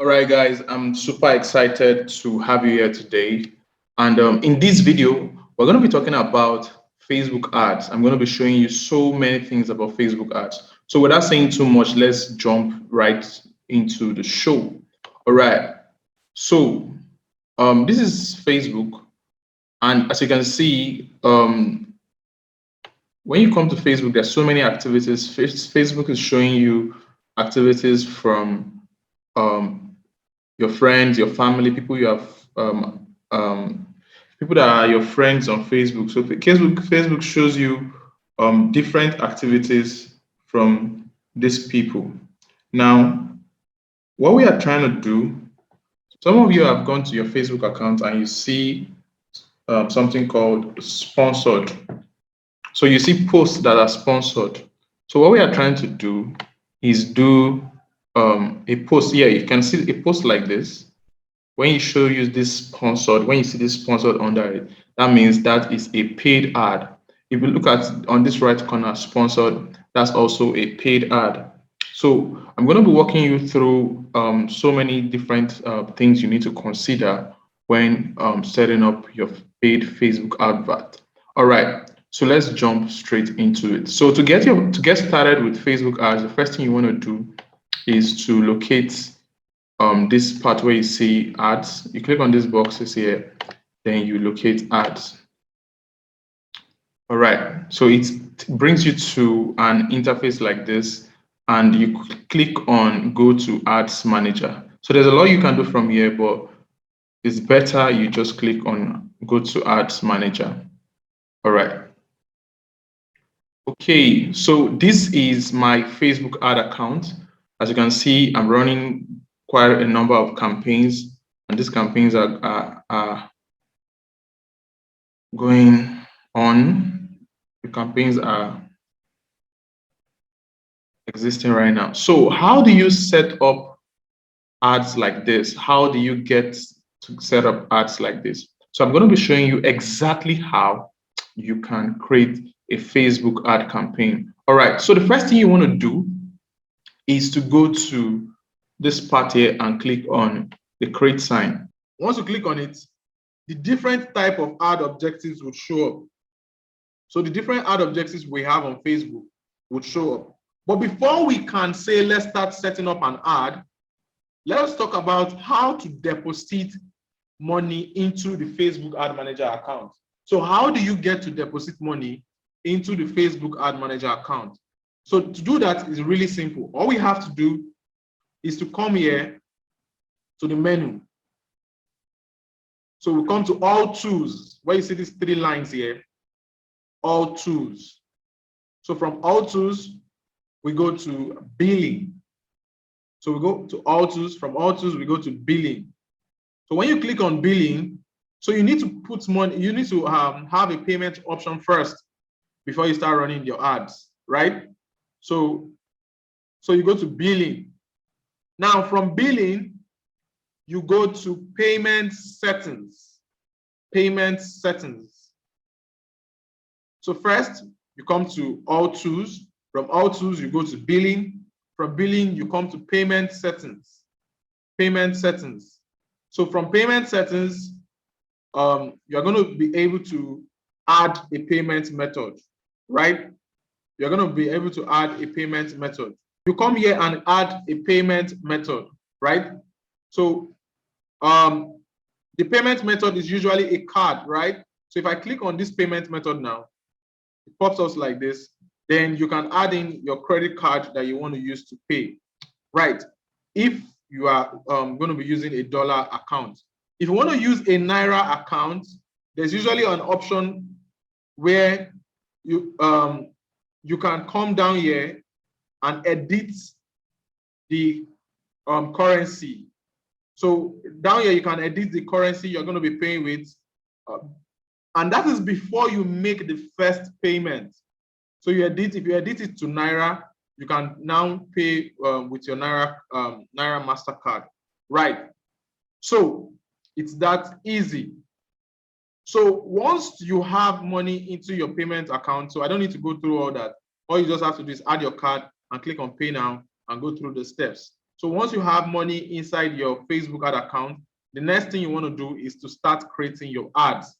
All right, guys, I'm super excited to have you here today. And in this video, we're going to be talking about Facebook ads. I'm going to be showing you so many things about Facebook ads. So without saying too much, let's jump right into the show. All right. So this is Facebook. And as you can see, when you come to Facebook, there's so many activities. Facebook is showing you activities from your friends, your family, people you have, people that are your friends on Facebook. So Facebook shows you different activities from these people. Now, what we are trying to do, some of you have gone to your Facebook account and you see something called sponsored. So you see posts that are sponsored. So what we are trying to do is do a post. Yeah, you can see a post like this. When you show you this sponsored, when you see this sponsored under it, that means that is a paid ad. If you look at on this right corner, sponsored, that's also a paid ad. So I'm going to be walking you through so many different things you need to consider when setting up your paid Facebook advert. All right, so let's jump straight into it. So to get started with Facebook ads, the first thing you want to do is to locate this part where you see ads. You click on these boxes here, then you locate ads. All right, so it brings you to an interface like this, and you click on go to ads manager. So there's a lot you can do from here, but it's better you just click on go to ads manager. All right. Okay, so this is my Facebook ad account. As you can see, I'm running quite a number of campaigns, and these campaigns are going on. The campaigns are existing right now. So how do you set up ads like this? How do you get to set up ads like this? So I'm going to be showing you exactly how you can create a Facebook ad campaign. All right, so the first thing you want to do is to go to this part here and click on the create sign. Once you click on it, the different type of ad objectives will show up. So the different ad objectives we have on Facebook would show up. But before we can say, let's start setting up an ad, let's talk about how to deposit money into the Facebook ad manager account. So how do you get to deposit money into the Facebook ad manager account? So to do that is really simple. All we have to do is to come here to the menu. So we come to all tools, where you see these three lines here, all tools. So from all tools, we go to billing. So we go to all tools. From all tools, we go to billing. So when you click on billing, so you need to put money, you need to have a payment option first before you start running your ads, right? So you go to billing. Now from billing, you go to payment settings. Payment settings. So first, you come to all tools. From all tools, you go to billing. From billing, you come to payment settings. Payment settings. So from payment settings, you're going to be able to add a payment method, right? You're going to be able to add a payment method. You come here and add a payment method, right? So the payment method is usually a card, right? So if I click on this payment method now, it pops up like this. Then you can add in your credit card that you want to use to pay, right? If you are going to be using a dollar account. If you want to use a Naira account, there's usually an option where you can come down here and edit the currency. So down here, you can edit the currency you're going to be paying with. And that is before you make the first payment. So if you edit it to Naira, you can now pay with your Naira MasterCard, right? So it's that easy. So once you have money into your payment account, so I don't need to go through all that. All you just have to do is add your card and click on pay now and go through the steps. So once you have money inside your Facebook ad account, the next thing you want to do is to start creating your ads.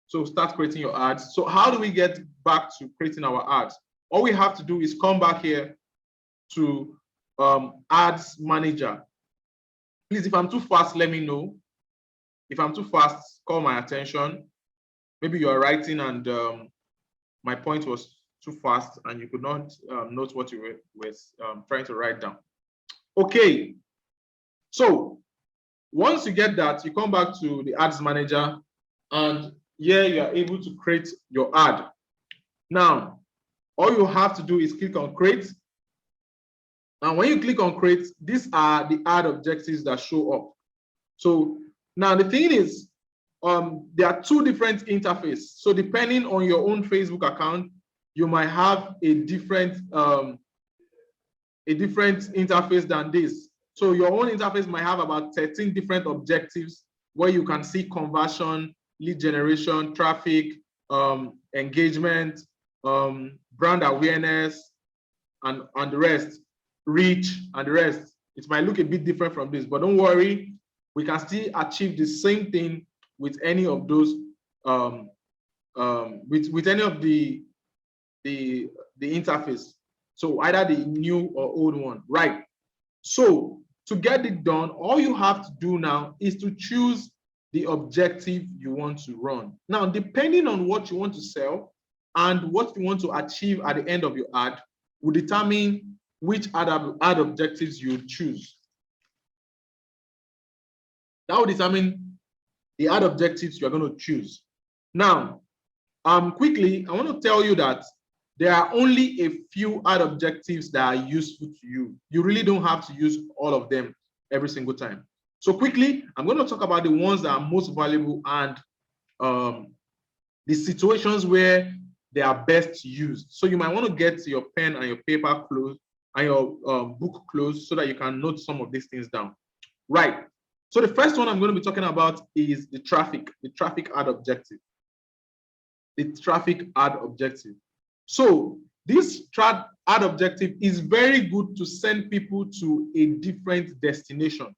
So start creating your ads. So how do we get back to creating our ads? All we have to do is come back here to ads manager. Please, if I'm too fast, let me know. If I'm too fast, call my attention. Maybe you are writing and my point was too fast and you could not note what you were trying to write down. Okay, so once you get that, you come back to the ads manager and here you are able to create your ad. Now, all you have to do is click on create. And when you click on create, these are the ad objectives that show up. So now the thing is, there are two different interfaces. So depending on your own Facebook account, you might have a different interface than this. So your own interface might have about 13 different objectives where you can see conversion, lead generation, traffic, engagement, brand awareness, and the rest, reach, and the rest. It might look a bit different from this, but don't worry, we can still achieve the same thing with any of those, with any of the interface. So either the new or old one, right? So to get it done, all you have to do now is to choose the objective you want to run. Now, depending on what you want to sell and what you want to achieve at the end of your ad will determine which ad objectives you choose. That will determine the ad objectives you're going to choose. Now, quickly, I want to tell you that there are only a few ad objectives that are useful to you. You really don't have to use all of them every single time. So quickly, I'm going to talk about the ones that are most valuable and the situations where they are best used. So you might want to get your pen and your paper close and your book closed so that you can note some of these things down. Right. So the first one I'm going to be talking about is the traffic ad objective. The traffic ad objective. So this ad objective is very good to send people to a different destination.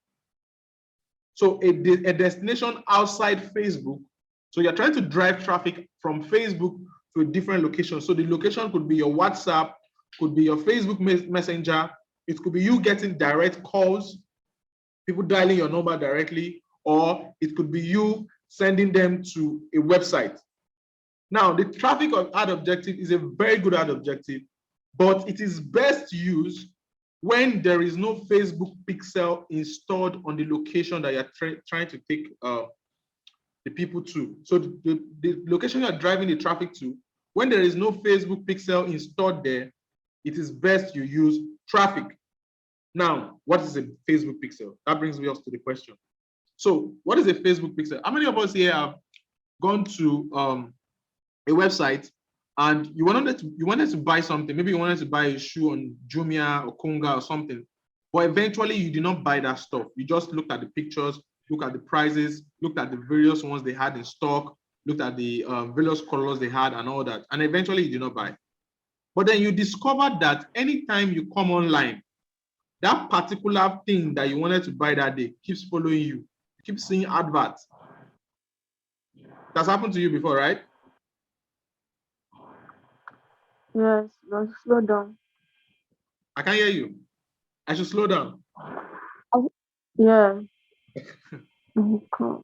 So a destination outside Facebook. So you're trying to drive traffic from Facebook to a different location. So the location could be your WhatsApp, could be your Facebook Messenger. It could be you getting direct calls, people dialing your number directly, or it could be you sending them to a website. Now, the traffic ad objective is a very good ad objective, but it is best used when there is no Facebook pixel installed on the location that you're trying to take the people to. So the location you're driving the traffic to, when there is no Facebook pixel installed there, it is best you use traffic. Now, what is a Facebook pixel? That brings me us to the question. So what is a Facebook pixel? How many of us here have gone to a website and you wanted to buy something? Maybe you wanted to buy a shoe on Jumia or Konga or something, but eventually you did not buy that stuff. You just looked at the pictures, looked at the prices, looked at the various ones they had in stock, looked at the various colors they had and all that, and eventually you did not buy. But then you discovered that anytime you come online, that particular thing that you wanted to buy that day keeps following you. You keep seeing adverts. That's happened to you before, right? Yes, but slow down. I can't hear you. I should slow down. Yeah. Cool.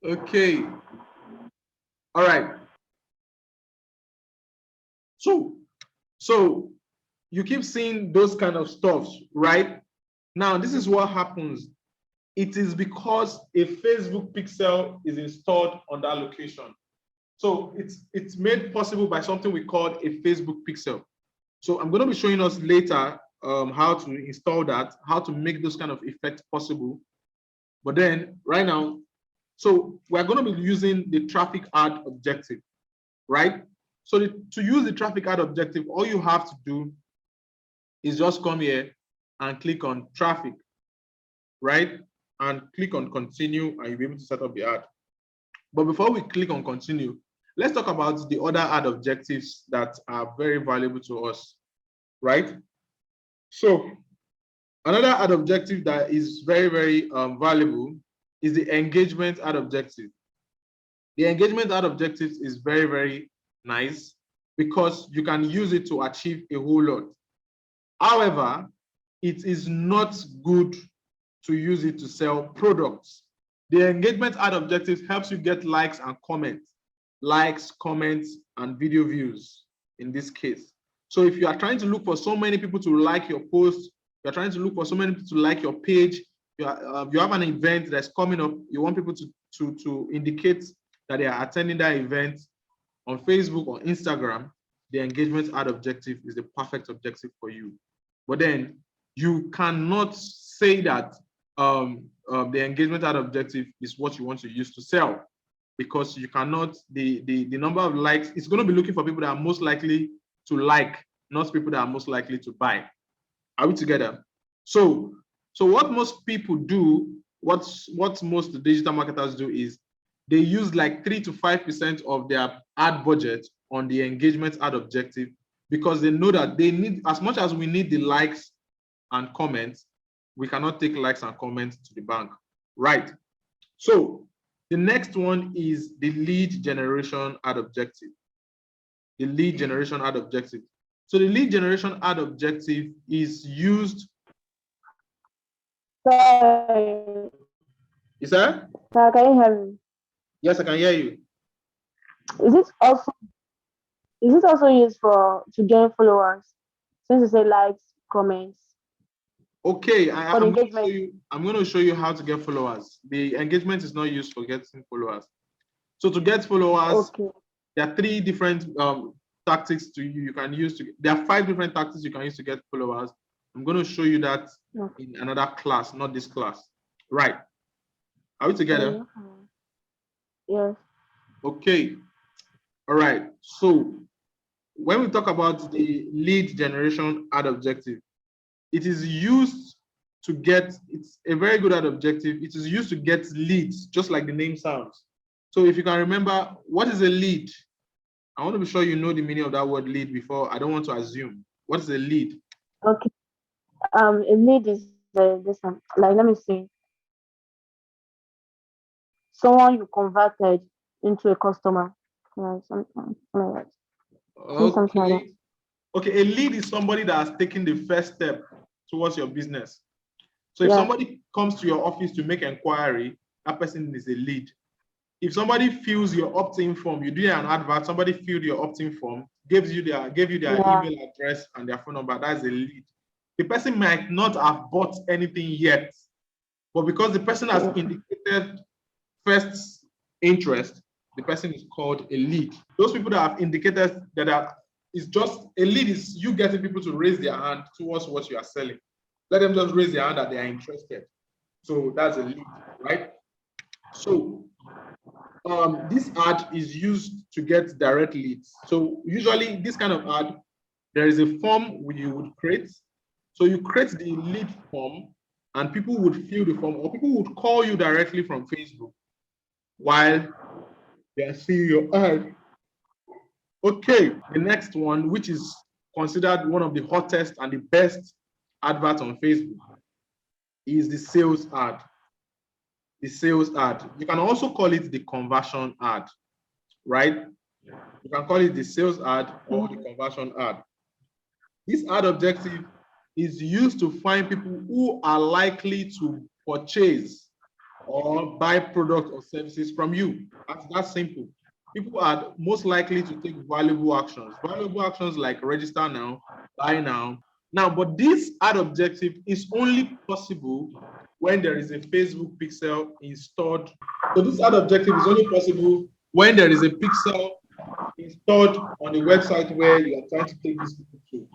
Okay. All right. So you keep seeing those kind of stuff, right? Now, this is what happens. It is because a Facebook pixel is installed on that location. So it's made possible by something we call a Facebook pixel. So I'm going to be showing us later how to install that, how to make those kind of effects possible. But then right now, so we're going to be using the traffic ad objective, right? So to use the traffic ad objective, all you have to do is just come here and click on traffic, right? And click on continue and you'll be able to set up the ad. But before we click on continue, let's talk about the other ad objectives that are very valuable to us, right? So Another ad objective that is very, very valuable is the engagement ad objective. The engagement ad objective is very, very nice because you can use it to achieve a whole lot. However, it is not good to use it to sell products. The engagement ad objective helps you get likes and comments, and video views in this case. So if you are trying to look for so many people to like your post, you're trying to look for so many people to like your page, you have an event that's coming up, you want people to indicate that they are attending that event on Facebook or Instagram, the engagement ad objective is the perfect objective for you. But then you cannot say that the engagement ad objective is what you want to use to sell, because you cannot, the number of likes, it's going to be looking for people that are most likely to like, not people that are most likely to buy. Are we together? So what most people do, what most digital marketers do is they use like 3 to 5% of their ad budget on the engagement ad objective, because they know that they need, as much as we need the likes and comments, we cannot take likes and comments to the bank, right? So the next one is the lead generation ad objective. The lead generation ad objective. So the lead generation ad objective is used. Sorry. Is that? Can you hear me? Yes, I can hear you. Is it also used to gain followers? Since you say likes, comments. Okay, I'm going to show you how to get followers. The engagement is not used for getting followers. So to get followers, okay, there are 3 different tactics you can use there are 5 different tactics you can use to get followers. I'm going to show you that in another class, not this class. Right. Are we together? Yes. Okay. All right. So when we talk about the lead generation ad objective, it is used to get, it's a very good ad objective. It is used to get leads, just like the name sounds. So if you can remember, what is a lead? I want to be sure you know the meaning of that word lead before. I don't want to assume. What is a lead? Okay. A lead is this one. Like, let me see. Someone you converted into a customer. Something like that. Okay, a lead is somebody that has taken the first step towards your business. So if somebody comes to your office to make inquiry, that person is a lead. If somebody fills your opt-in form, you do an advert, somebody filled your opt-in form, gave you their email address and their phone number, that's a lead. The person might not have bought anything yet, but because the person has indicated first interest, the person is called a lead. Those people that have indicated that it's just a lead is you getting people to raise their hand towards what you are selling. Let them just raise their hand that they are interested. So that's a lead, right? So this ad is used to get direct leads. So usually this kind of ad, there is a form you would create. So you create the lead form and people would fill the form, or people would call you directly from Facebook while they are seeing your ad. Okay, the next one, which is considered one of the hottest and the best adverts on Facebook, is the sales ad. The sales ad. You can also call it the conversion ad, right? You can call it the sales ad or the conversion ad. This ad objective is used to find people who are likely to purchase or buy products or services from you. That's simple. People are most likely to take valuable actions. Valuable actions like register now, buy now. Now, but this ad objective is only possible when there is a Facebook pixel installed. So this ad objective is only possible when there is a pixel installed on the website where you are trying to take these people to.